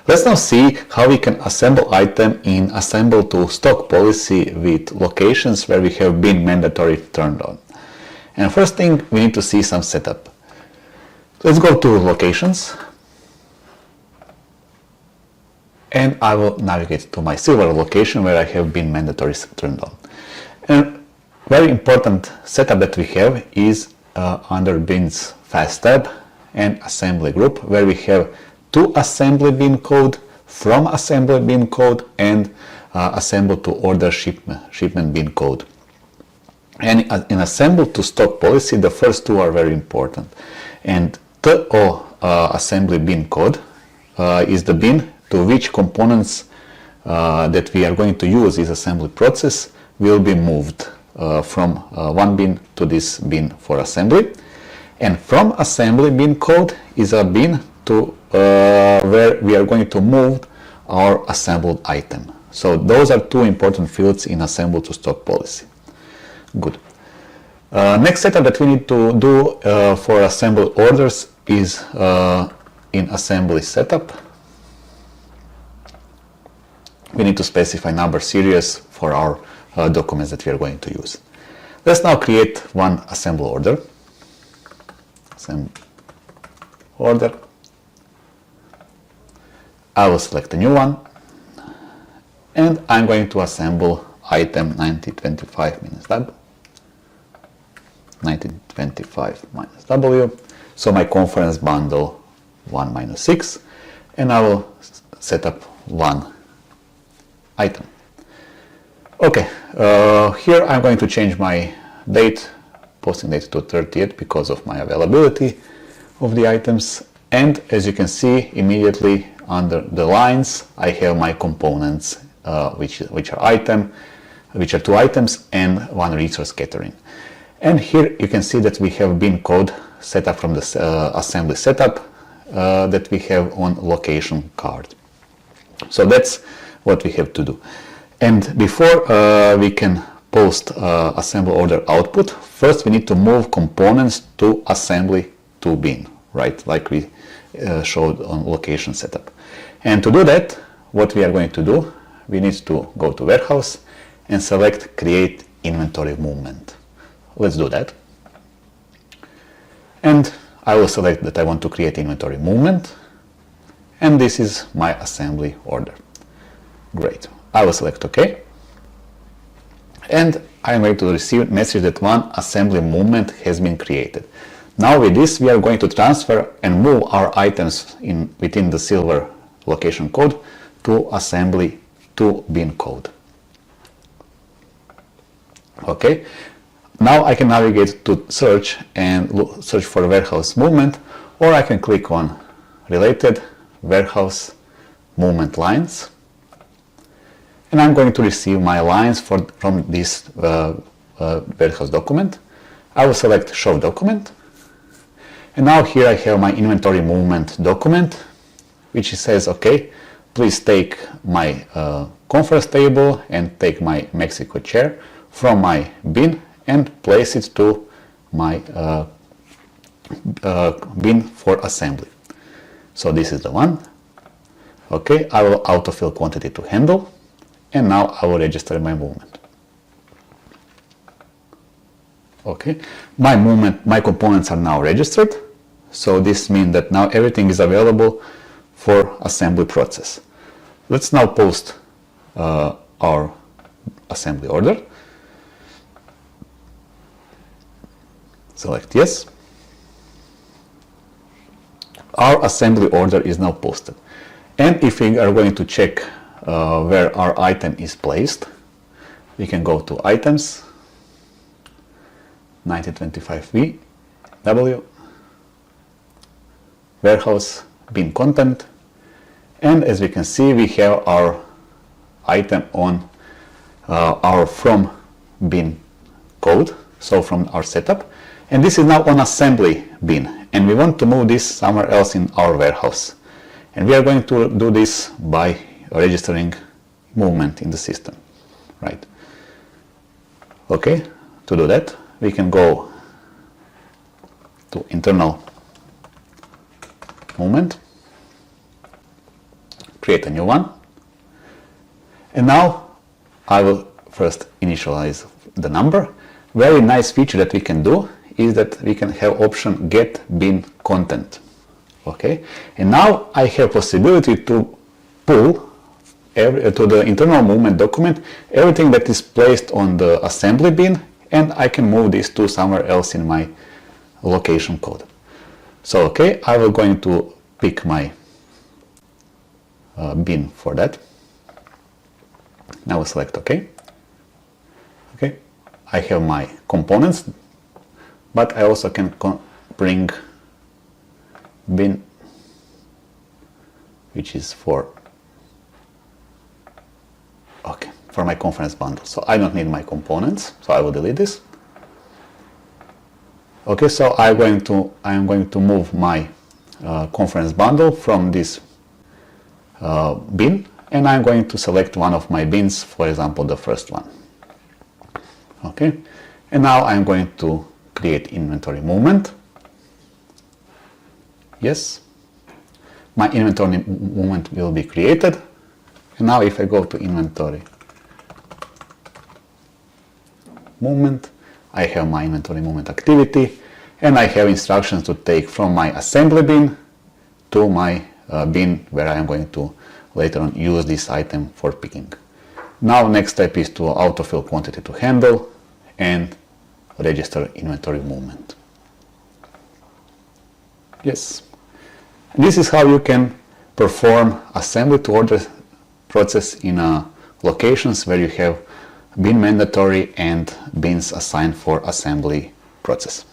Let's now see how we can assemble item in assemble to stock policy with locations where we have bin mandatory turned on. And first thing, we need to see some setup. Let's go to locations. And I will navigate to my silver location where I have bin mandatory turned on. And very important setup that we have is under bins fast tab and assembly group, where we have to assembly bin code, from assembly bin code, and assemble to order shipment bin code. And in assemble to stock policy, the first two are very important. And the assembly bin code is the bin to which components that we are going to use this assembly process will be moved from one bin to this bin for assembly. And from assembly bin code is a bin to where we are going to move our assembled item. So those are two important fields in assemble to stock policy. Good. Next setup that we need to do for assembled orders is in assembly setup. We need to specify number series for our documents that we are going to use. Let's now create one assemble order. Order. I will select a new one, and I'm going to assemble item 9025 minus W. 1925 minus W. So my conference bundle 1 minus 6, and I will set up one item. Okay, here I'm going to change my date, posting date to 30th because of my availability of the items. And as you can see, immediately under the lines, I have my components, which are two items and one resource catering. And here you can see that we have bin code set up from the assembly setup that we have on location card. So that's what we have to do. And before we can post assemble order output, first we need to move components to assembly to bin, right? Like we showed on location setup. And to do that, what we are going to do, we need to go to warehouse and select create inventory movement. Let's do that. And I will select that I want to create inventory movement. And this is my assembly order. Great. I will select OK. And I'm going to receive a message that one assembly movement has been created. Now with this, we are going to transfer and move our items within the silver location code to assembly to bin code. Okay. Now I can navigate to search and search for warehouse movement, or I can click on related warehouse movement lines. And I'm going to receive my lines from this warehouse document. I will select show document. And now here I have my inventory movement document, which says, okay, please take my conference table and take my Mexico chair from my bin and place it to my bin for assembly. So this is the one. Okay, I will autofill quantity to handle, and now I will register my movement. Okay, my components are now registered. So this means that now everything is available for assembly process. Let's now post our assembly order. Select yes. Our assembly order is now posted. And if we are going to check where our item is placed, we can go to items, 1925V, W, warehouse, bin content, and as we can see, we have our item on our from bin code, so from our setup, and this is now on assembly bin, and we want to move this somewhere else in our warehouse, and we are going to do this by registering movement in the system, right? Okay, to do that we can go to internal movement, create a new one. And now I will first initialize the number. Very nice feature that we can do is that we can have option get bin content. Okay, and now I have possibility to pull to the internal movement document everything that is placed on the assembly bin, and I can move this to somewhere else in my location code. So okay, I will going to pick my bin for that. Now I select OK. Okay, I have my components, but I also can bring bin, which is for my conference bundle. So I don't need my components, so I will delete this. Okay, so I am going to move my conference bundle from this bin, and I'm going to select one of my bins, for example, the first one. Okay, and now I'm going to create inventory movement. Yes, my inventory movement will be created. And now if I go to inventory movement, I have my inventory movement activity, and I have instructions to take from my assembly bin to my bin where I am going to later on use this item for picking. Now next step is to autofill quantity to handle and register inventory movement. Yes, this is how you can perform assembly to order process in locations where you have bin mandatory and bins assigned for assembly process.